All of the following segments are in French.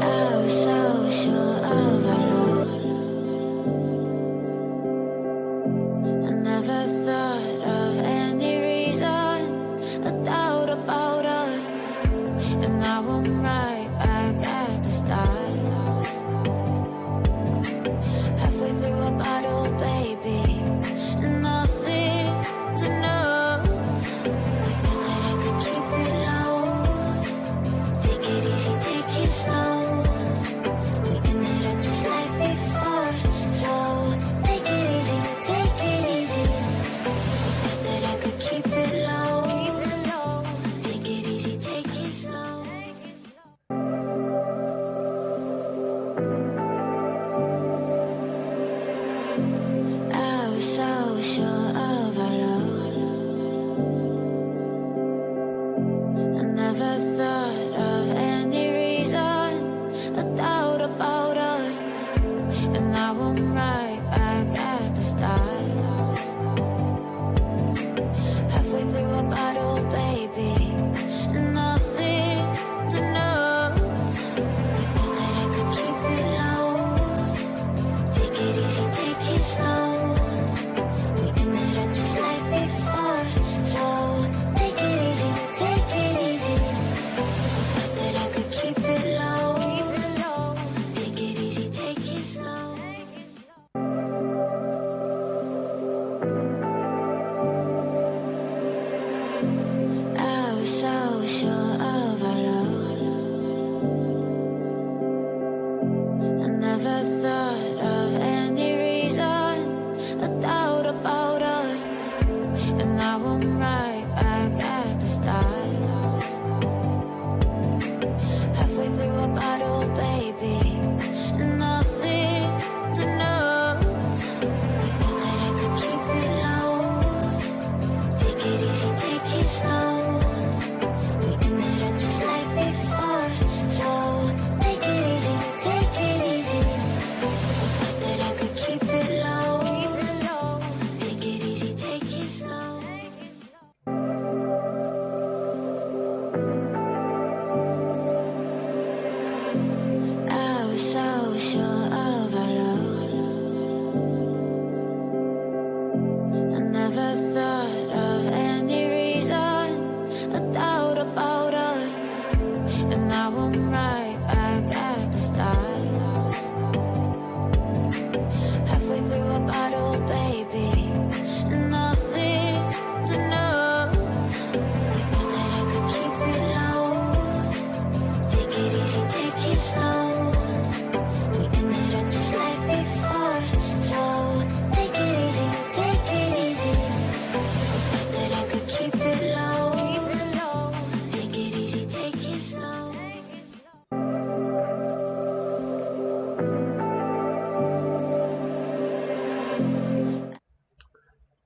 I was so sure of our love. I never thought of any reason, a doubt about us. And now I'm right back at the start. Halfway through a bottle, baby, and nothing to know. I thought that I could keep it low. Take it easy, take it slow. We ended up just like before. So take it easy, take it easy. I thought that I could keep it low. Take it easy, take it slow. I was so sure of our love. I never thought of any reason, a doubt about us. And now I'm right back at the start. Halfway through a bottle, baby, and nothing to know. I thought that I could keep it low. Take it easy, take it slow. We ended up just like before. So take it easy, take it easy. I thought that I could keep it low. Take it easy, take it slow. I was so sure of our love. I never thought of any reason, a doubt about us. And now I'm right back at the start. Halfway through a bottle, baby, and nothing to know. I thought that I could keep it low. Take it easy, take it slow. We ended up just like before. So take it easy, take it easy. I thought that I could keep it low. Take it easy, take it slow. I was so sure of our love. I never thought of any reason, a doubt about us. And now I'm right back at the start. Halfway through a bottle, baby, and nothing to know. I thought that I could keep it low. Take it easy, take it slow. We ended up just like before. So take it easy, take it easy. I thought that I could keep it low. Take it easy, take it slow.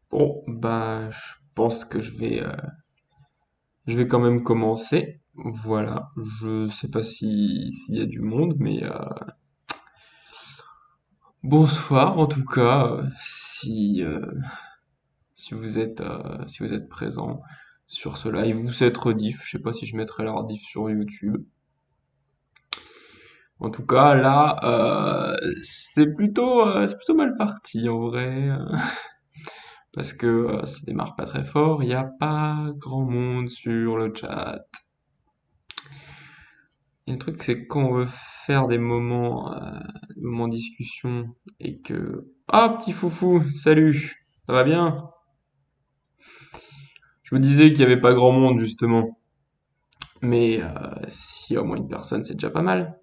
Bon, bah, je pense que je vais quand même commencer. Voilà, je sais pas s'il y a du monde, mais bonsoir en tout cas, si vous êtes présent sur ce live ou cette rediff. Je sais pas si je mettrai la rediff sur YouTube. En tout cas, là, c'est plutôt mal parti en vrai. Parce que ça démarre pas très fort, il n'y a pas grand monde sur le chat. Et le truc, c'est que quand on veut faire des moments discussion, et que... Ah, petit foufou, salut, ça va bien? Je vous disais qu'il n'y avait pas grand monde, justement. Mais s'il y a au moins une personne, c'est déjà pas mal.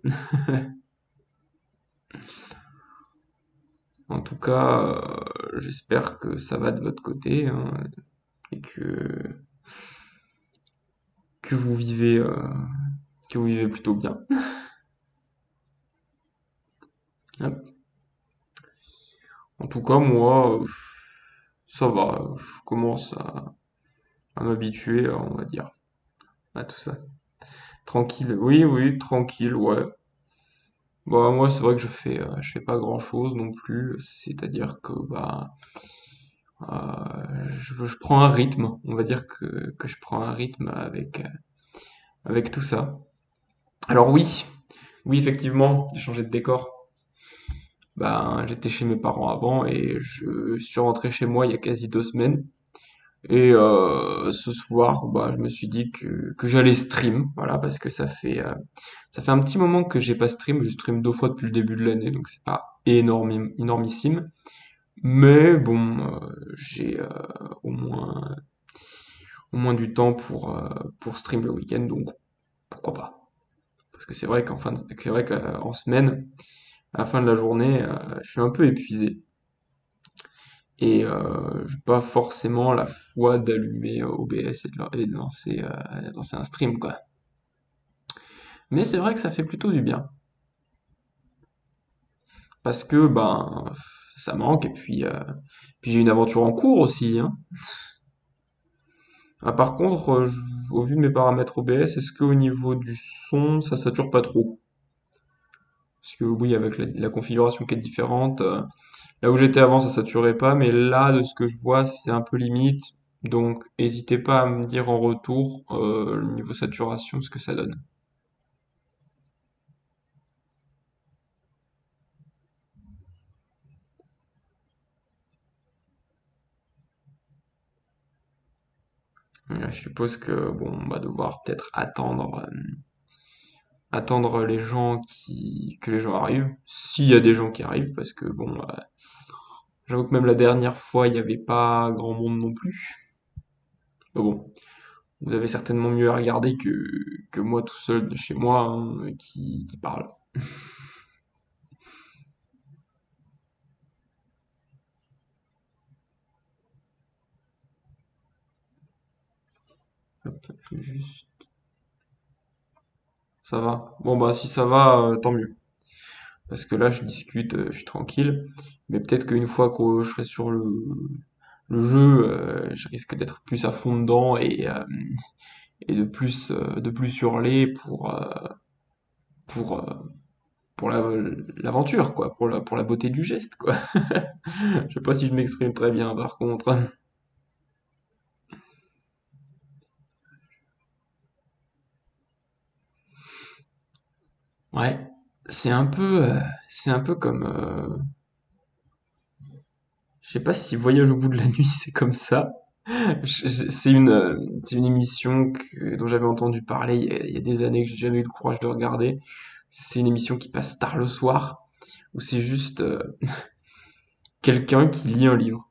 En tout cas, j'espère que ça va de votre côté, hein, et que vous vivez, euh, que vous vivez plutôt bien. Hop. En tout cas, moi, ça va, je commence à m'habituer, on va dire, à tout ça. Tranquille, oui, oui, tranquille, ouais. Bah, moi, c'est vrai que je fais pas grand-chose non plus, c'est-à-dire que, bah, je prends un rythme, on va dire que je prends un rythme avec tout ça. Alors oui, Oui, effectivement, j'ai changé de décor. Ben, j'étais chez mes parents avant et je suis rentré chez moi il y a quasi 2 semaines. Et ce soir, bah, je me suis dit que j'allais stream, voilà, parce que ça fait un petit moment que j'ai pas stream. Je stream 2 fois depuis le début de l'année, donc c'est pas énormissime. Mais bon, j'ai au moins du temps pour stream le week-end, donc pourquoi pas. Parce que c'est vrai qu'en semaine, à la fin de la journée, je suis un peu épuisé. Et j'ai pas forcément la foi d'allumer OBS et de lancer un stream, quoi. Mais c'est vrai que ça fait plutôt du bien. Parce que, ben, ça manque, et puis j'ai une aventure en cours aussi, hein. Ah, par contre, au vu de mes paramètres OBS, est-ce qu'au niveau du son, ça sature pas trop? Parce que oui, avec la configuration qui est différente, là où j'étais avant, ça saturait pas, mais là, de ce que je vois, c'est un peu limite. Donc, n'hésitez pas à me dire en retour le niveau saturation, ce que ça donne. Je suppose que bon, on va devoir peut-être attendre que les gens arrivent, s'il y a des gens qui arrivent, parce que bon, j'avoue que même la dernière fois, il n'y avait pas grand monde non plus. Mais bon, vous avez certainement mieux à regarder que moi tout seul de chez moi hein, qui parle. Hop, juste. Ça va. Bon bah si ça va, tant mieux. Parce que là je discute, je suis tranquille. Mais peut-être qu'une fois que je serai sur le jeu, je risque d'être plus à fond dedans et de plus hurler pour, euh, pour l'aventure, quoi, pour la beauté du geste, quoi. Je sais pas si je m'exprime très bien, par contre. Ouais, c'est un peu comme, je sais pas si Voyage au bout de la nuit, c'est comme ça. C'est une émission dont j'avais entendu parler il y a des années que j'ai jamais eu le courage de regarder. C'est une émission qui passe tard le soir, où c'est juste quelqu'un qui lit un livre.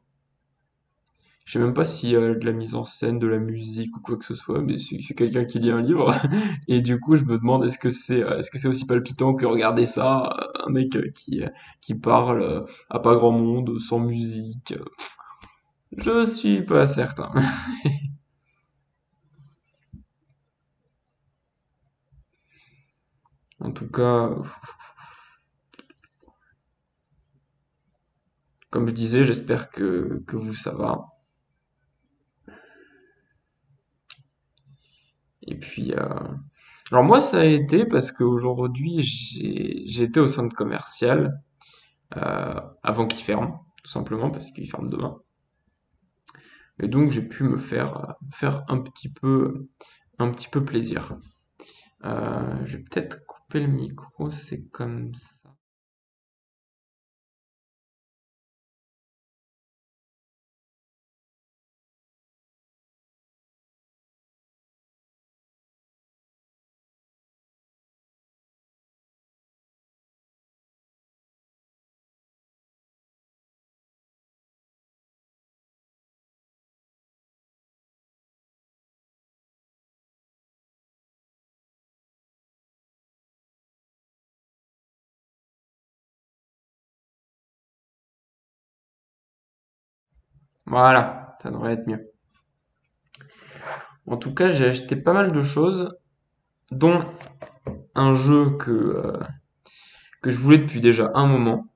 Je sais même pas s'il y a de la mise en scène, de la musique ou quoi que ce soit, mais c'est quelqu'un qui lit un livre. Et du coup, je me demande est-ce que c'est aussi palpitant que regarder ça, un mec qui parle à pas grand monde, sans musique. Je suis pas certain. En tout cas, comme je disais, j'espère que vous ça va. Et puis, alors moi ça a été parce qu'aujourd'hui j'ai été au centre commercial avant qu'il ferme, tout simplement parce qu'il ferme demain. Et donc j'ai pu me faire un petit peu plaisir. Je vais peut-être couper le micro, c'est comme ça. Voilà, ça devrait être mieux. En tout cas, j'ai acheté pas mal de choses, dont un jeu que je voulais depuis déjà un moment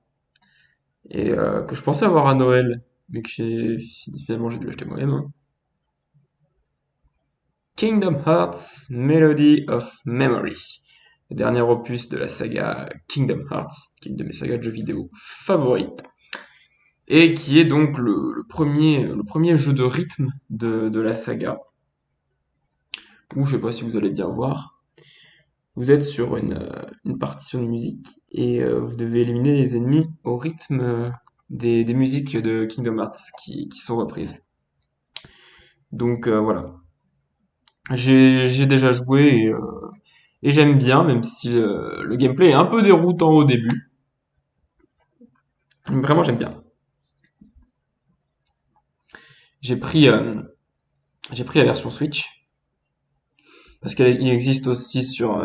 et que je pensais avoir à Noël, mais que finalement j'ai dû acheter moi-même, hein. Kingdom Hearts Melody of Memory, le dernier opus de la saga Kingdom Hearts, qui est une de mes sagas de jeux vidéo favorites, et qui est donc le premier jeu de rythme de la saga, où je sais pas si vous allez bien voir. Vous êtes sur une partition de musique et vous devez éliminer les ennemis au rythme des musiques de Kingdom Hearts qui sont reprises. Donc voilà. J'ai déjà joué et j'aime bien, même si le gameplay est un peu déroutant au début. Vraiment, j'aime bien. J'ai pris, euh, j'ai pris la version Switch parce qu'il existe aussi sur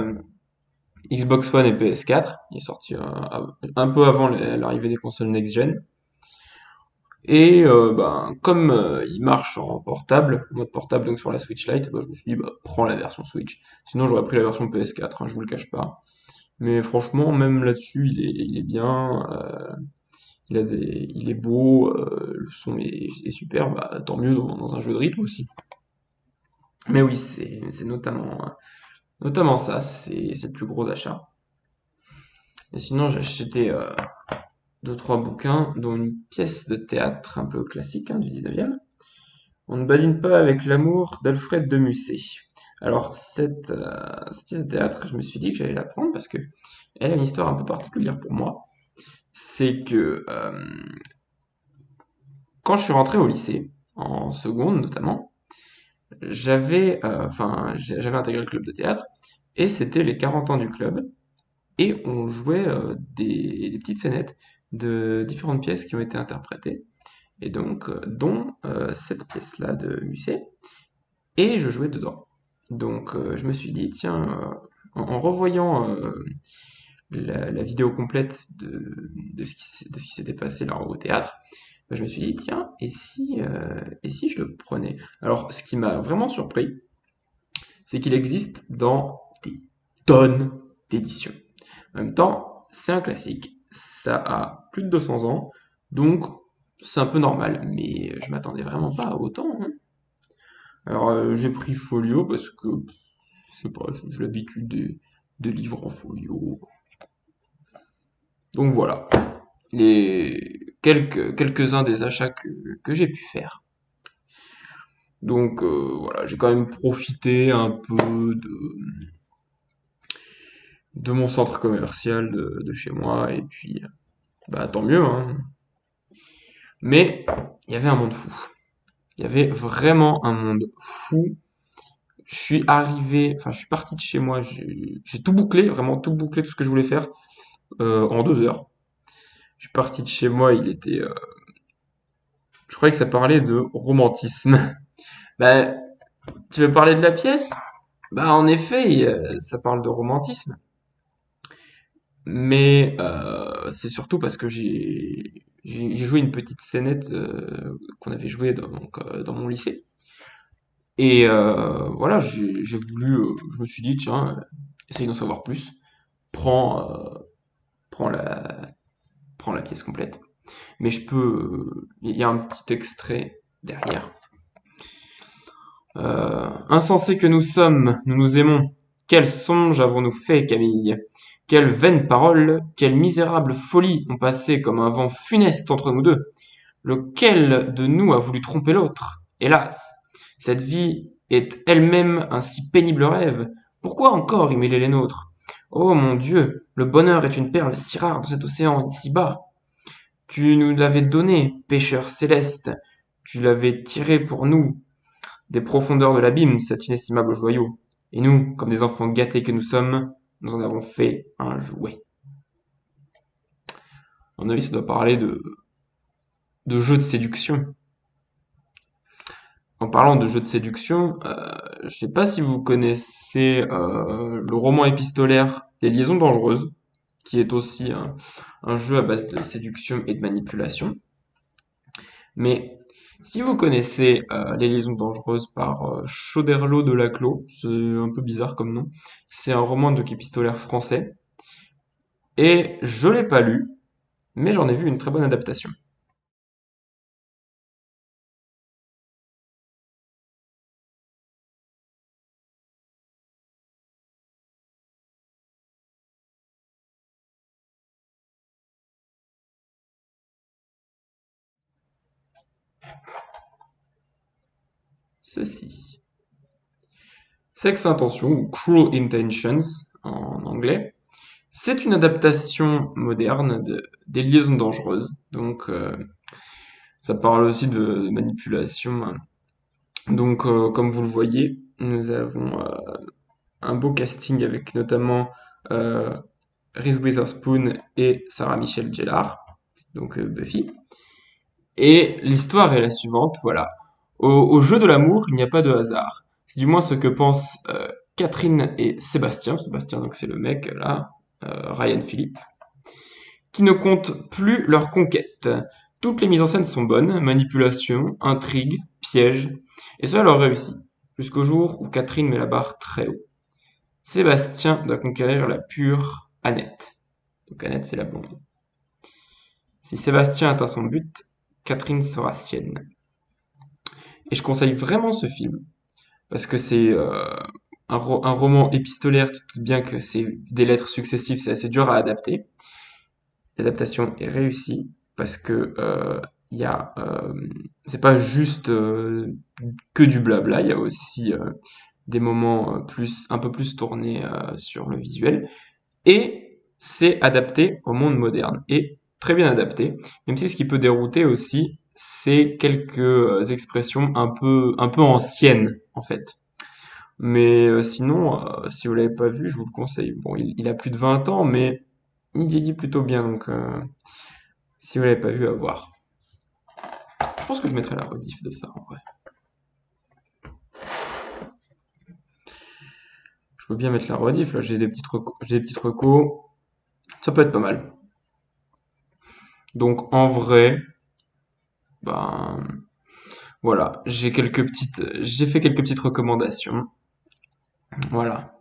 Xbox One et PS4. Il est sorti un peu avant l'arrivée des consoles next-gen. Et ben, comme il marche en portable, en mode portable donc sur la Switch Lite, bah, je me suis dit bah prends la version Switch. Sinon j'aurais pris la version PS4, hein, je vous le cache pas. Mais franchement, même là-dessus, il est bien, il est beau, le son est super, bah tant mieux dans un jeu de rythme aussi. Mais oui, c'est notamment ça, c'est le plus gros achat. Et sinon, j'ai acheté deux, trois bouquins, dont une pièce de théâtre un peu classique hein, du 19e. On ne badine pas avec l'amour d'Alfred de Musset. Alors, cette pièce de théâtre, je me suis dit que j'allais la prendre parce que elle a une histoire un peu particulière pour moi. C'est que quand je suis rentré au lycée, en seconde notamment, j'avais intégré le club de théâtre et c'était les 40 ans du club et on jouait des petites scénettes de différentes pièces qui ont été interprétées et donc dont cette pièce-là de Musset et je jouais dedans. Donc je me suis dit tiens en revoyant la vidéo complète de ce qui s'était passé là au théâtre, bah, je me suis dit tiens et si je le prenais? Alors ce qui m'a vraiment surpris, c'est qu'il existe dans des tonnes d'éditions. En même temps, c'est un classique, ça a plus de 200 ans, donc c'est un peu normal, mais je m'attendais vraiment pas à autant, hein. Alors j'ai pris Folio parce que, je sais pas, j'ai l'habitude des livres en folio. Donc voilà, quelques-uns des achats que j'ai pu faire. Donc voilà, j'ai quand même profité un peu de mon centre commercial de chez moi, et puis bah tant mieux, hein. Mais il y avait un monde fou. Il y avait vraiment un monde fou. Je suis parti de chez moi, j'ai tout bouclé, vraiment tout bouclé, tout ce que je voulais faire en 2 heures. Je suis parti de chez moi, je croyais que ça parlait de romantisme. Bah, tu veux parler de la pièce? Bah, en effet, ça parle de romantisme. Mais c'est surtout parce que j'ai joué une petite scénette qu'on avait jouée dans mon lycée. Et j'ai voulu, je me suis dit, tiens, essaye d'en savoir plus. Prends, prends la, prends la pièce complète. Mais il y a un petit extrait derrière. Insensés que nous sommes, nous nous aimons. Quel songe avons-nous fait, Camille? Quelle vaine parole, quelle misérable folie ont passé comme un vent funeste entre nous deux. Lequel de nous a voulu tromper l'autre? Hélas, cette vie est elle-même un si pénible rêve. Pourquoi encore y mêler les nôtres? Oh mon Dieu, le bonheur est une perle si rare dans cet océan si bas. Tu nous l'avais donné, pêcheur céleste. Tu l'avais tiré pour nous des profondeurs de l'abîme, cet inestimable joyau. Et nous, comme des enfants gâtés que nous sommes, nous en avons fait un jouet. À mon avis, ça doit parler de jeux de séduction. En parlant de jeux de séduction, je sais pas si vous connaissez le roman épistolaire Les Liaisons Dangereuses, qui est aussi un jeu à base de séduction et de manipulation. Mais si vous connaissez Les Liaisons Dangereuses par Choderlos de Laclos, c'est un peu bizarre comme nom, c'est un roman de épistolaire français, et je l'ai pas lu, mais j'en ai vu une très bonne adaptation. Ceci. Sex Intention ou Cruel Intentions, en anglais. C'est une adaptation moderne des Liaisons dangereuses. Donc, ça parle aussi de manipulation. Donc, comme vous le voyez, nous avons un beau casting avec notamment euh, Reese Witherspoon et Sarah Michelle Gellar, donc Buffy. Et l'histoire est la suivante, voilà. Au jeu de l'amour, il n'y a pas de hasard. C'est du moins ce que pensent Catherine et Sébastien. Sébastien, donc c'est le mec là, Ryan Philippe, qui ne comptent plus leur conquête. Toutes les mises en scène sont bonnes, manipulation, intrigue, piège, et cela leur réussit. Jusqu'au jour où Catherine met la barre très haut. Sébastien doit conquérir la pure Annette. Donc Annette, c'est la blonde. Si Sébastien atteint son but, Catherine sera sienne. Et je conseille vraiment ce film, parce que c'est un roman épistolaire, tu te doutes bien que c'est des lettres successives, c'est assez dur à adapter. L'adaptation est réussie, parce que il y a, c'est pas juste que du blabla, il y a aussi des moments un peu plus tournés sur le visuel. Et c'est adapté au monde moderne et très bien adapté, même si ce qui peut dérouter aussi, c'est quelques expressions un peu anciennes en fait. Mais sinon, si vous l'avez pas vu, je vous le conseille. Bon, il a plus de 20 ans, mais il vieillit plutôt bien, donc si vous l'avez pas vu, à voir. Je pense que je mettrai la rediff de ça en vrai. Je veux bien mettre la rediff, là j'ai des petites recos, ça peut être pas mal. Donc en vrai, ben voilà, j'ai fait quelques petites recommandations. Voilà.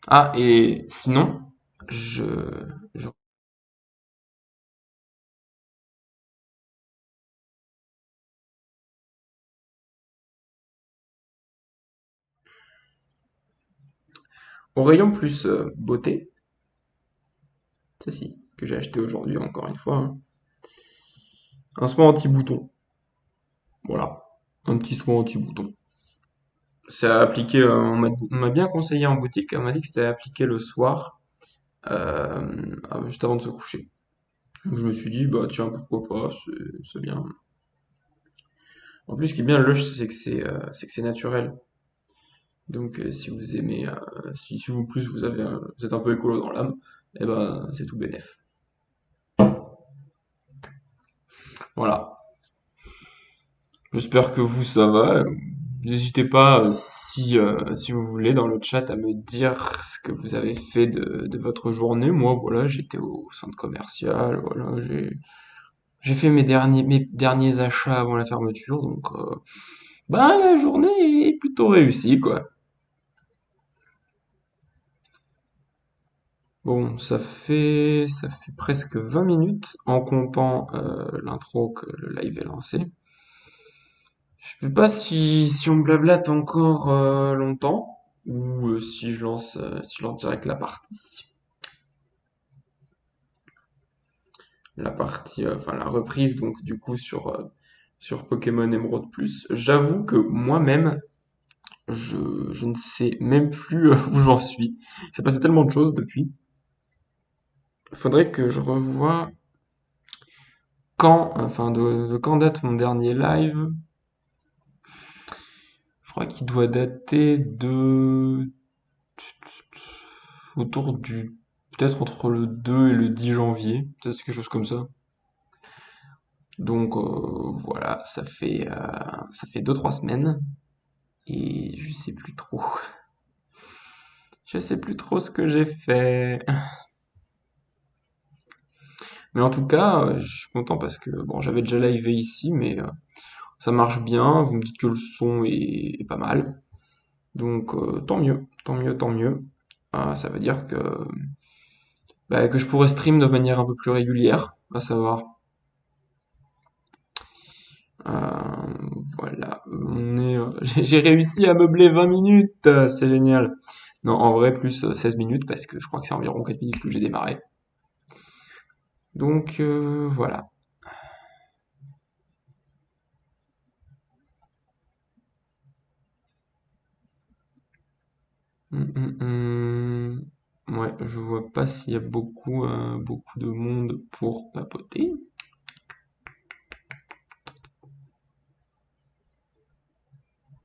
Ah, et sinon, je, je- au rayon plus beauté, ceci, que j'ai acheté aujourd'hui encore une fois, hein, un soin anti-bouton. Voilà. Un petit soin anti-bouton. C'est à appliquer, on m'a bien conseillé en boutique, on m'a dit que c'était à appliquer le soir, juste avant de se coucher. Donc je me suis dit, bah tiens, pourquoi pas, c'est bien. En plus, ce qui est bien, le Lush, c'est que c'est naturel. Donc, si vous aimez, si vous plus vous êtes un peu écolo dans l'âme, eh ben, c'est tout bénef. Voilà. J'espère que vous, ça va. N'hésitez pas, si vous voulez, dans le chat, à me dire ce que vous avez fait de votre journée. Moi, voilà, j'étais au centre commercial, voilà, j'ai fait mes derniers achats avant la fermeture, donc, bah, la journée est plutôt réussie, quoi. Bon, ça fait presque 20 minutes en comptant l'intro que le live est lancé. Je sais pas si on blablate encore longtemps ou si je lance direct la partie, enfin la reprise donc du coup sur Pokémon Emerald Plus. J'avoue que moi-même je ne sais même plus où j'en suis. Il s'est passé tellement de choses depuis. Faudrait que je revoie enfin de quand date mon dernier live. Je crois qu'il doit dater de autour du peut-être entre le 2 et le 10 janvier, peut-être quelque chose comme ça. Donc voilà, ça fait 2 3 semaines et je sais plus trop. Je sais plus trop ce que j'ai fait. Mais en tout cas, je suis content parce que bon, j'avais déjà live ici, mais ça marche bien. Vous me dites que le son est pas mal. Donc tant mieux, tant mieux, tant mieux. Ah, ça veut dire que je pourrais stream de manière un peu plus régulière, à savoir. Voilà, j'ai réussi à meubler 20 minutes, c'est génial. Non, en vrai, plus 16 minutes parce que je crois que c'est environ 4 minutes que j'ai démarré. Donc voilà. Hum, hum, hum. Ouais, je vois pas s'il y a beaucoup de monde pour papoter.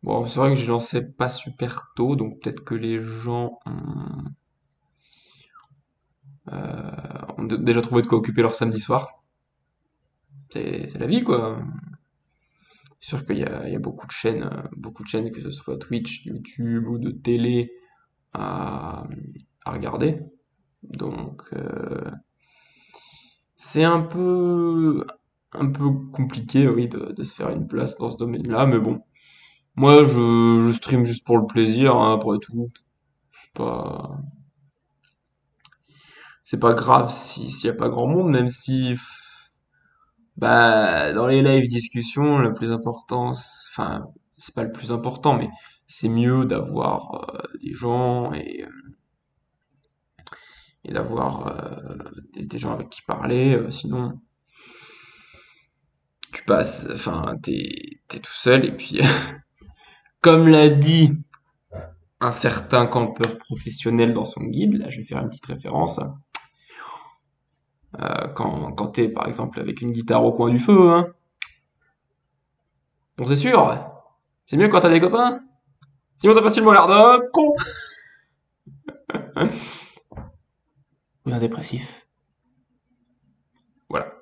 Bon, c'est vrai que j'ai lancé pas super tôt, donc peut-être que les gens ont déjà trouvé de quoi occuper leur samedi soir. C'est la vie, quoi. C'est sûr qu'il y a beaucoup de chaînes, que ce soit Twitch, YouTube ou de télé à, à regarder. Donc, c'est un peu compliqué, oui, de se faire une place dans ce domaine-là, mais bon. Moi, je stream juste pour le plaisir, hein, après tout. C'est pas, c'est pas grave s'il y a pas grand monde, même si, bah, dans les live discussions, le plus important, enfin, c'est pas le plus important, mais c'est mieux d'avoir des gens et d'avoir des gens avec qui parler. Sinon, tu passes, enfin, t'es tout seul, et puis, comme l'a dit un certain campeur professionnel dans son guide, là, je vais faire une petite référence. Quand t'es par exemple avec une guitare au coin du feu, hein. Bon, c'est sûr, c'est mieux quand t'as des copains. Sinon, t'as facilement l'air d'un con. Ou d'un dépressif. Voilà.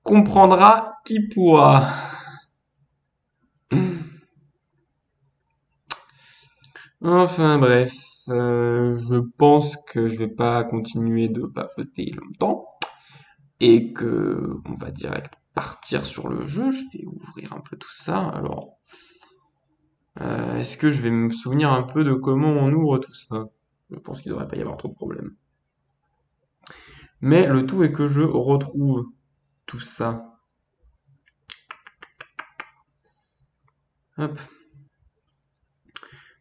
Comprendra qui pourra. Enfin bref, je pense que je vais pas continuer de papoter longtemps et que on va direct partir sur le jeu. Je vais ouvrir un peu tout ça. Alors, est-ce que je vais me souvenir un peu de comment on ouvre tout ça? Je pense qu'il devrait pas y avoir trop de problèmes. Mais le tout est que je retrouve tout ça. Hop.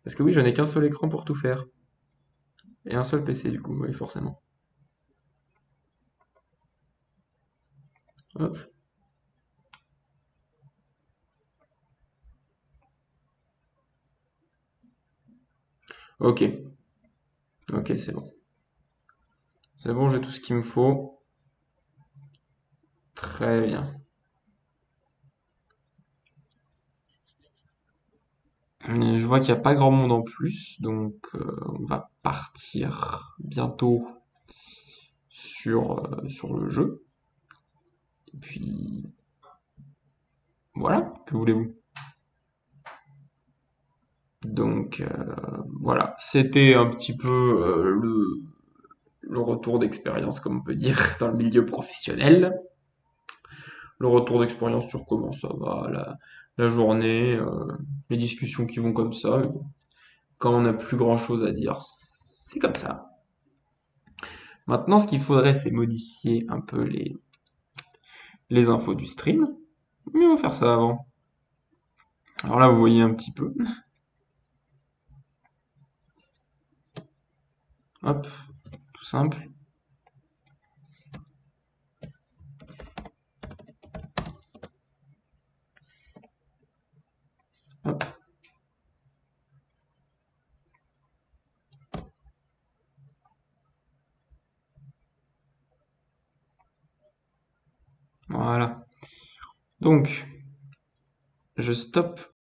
Parce que oui, je n'ai qu'un seul écran pour tout faire. Et un seul PC du coup, oui, forcément. Hop. Ok. Ok, c'est bon. C'est bon, j'ai tout ce qu'il me faut. Très bien. Je vois qu'il n'y a pas grand monde en plus, donc on va partir bientôt sur le jeu. Et puis voilà, que voulez-vous? Donc voilà, c'était un petit peu le retour d'expérience, comme on peut dire, dans le milieu professionnel. Le retour d'expérience sur comment ça va, la journée, les discussions qui vont comme ça. Mais bon, quand on n'a plus grand-chose à dire, c'est comme ça. Maintenant, ce qu'il faudrait, c'est modifier un peu les infos du stream. Mais on va faire ça avant. Alors là, vous voyez un petit peu. Hop, tout simple. Hop, voilà. Donc, je stoppe